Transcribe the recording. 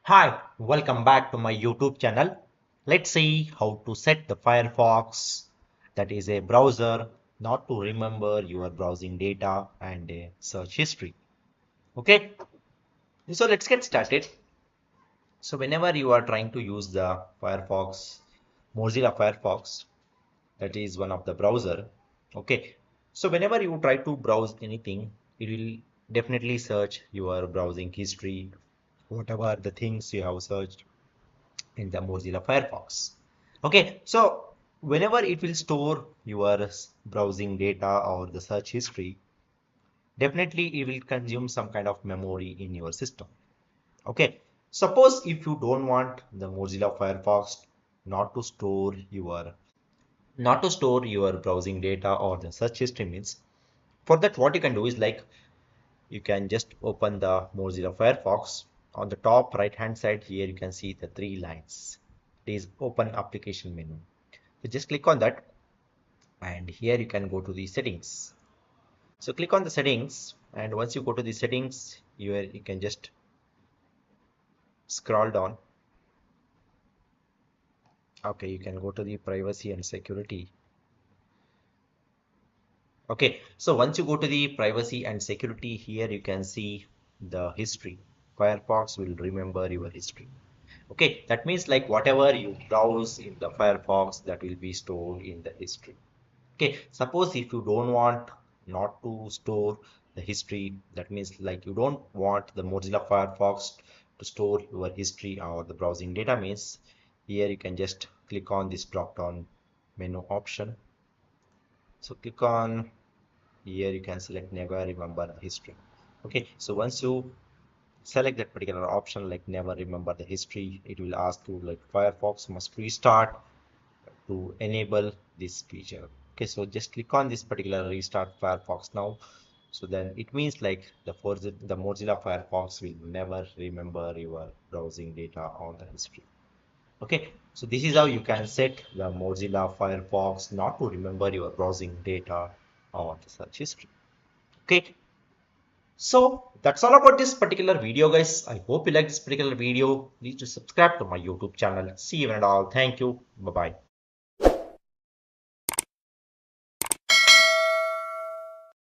Hi, welcome back to my YouTube channel. Let's see how to set the Firefox, that is a browser, not to remember your browsing data and a search history. Okay, so let's get started. So whenever you are trying to use the Firefox, Mozilla Firefox, that is one of the browser. Okay, so whenever you try to browse anything, it will definitely search your browsing history, whatever the things you have searched in the Mozilla Firefox. Okay, so whenever it will store your browsing data or the search history, definitely it will consume some kind of memory in your system. Okay, suppose if you don't want the Mozilla Firefox not to store your browsing data or the search history means, for that what you can do is like you can just open the Mozilla Firefox. On the top right hand side here you can see the three lines. It is open application menu. So just click on that and here you can go to the settings. So click on the settings and once you go to the settings you can just scroll down. Okay, you can go to the privacy and security. Okay, so once you go to the privacy and security here you can see the history. Firefox will remember your history. Okay, that means like whatever you browse in the Firefox that will be stored in the history. Okay, suppose if you don't want not to store the history, that means like you don't want the Mozilla Firefox to store your history or the browsing data means here you can just click on this drop down menu option. So click on here you can select never remember the history. Okay, so once you select that particular option like never remember the history, it will ask you like Firefox must restart to enable this feature. Okay, so just click on this particular restart Firefox now. So then it means like the Mozilla Firefox will never remember your browsing data on the history. Okay, so this is how you can set the Mozilla Firefox not to remember your browsing data or the search history. Okay, so that's all about this particular video, guys. I hope you like this particular video. Please do subscribe to my YouTube channel. See you and all. Thank you. Bye bye.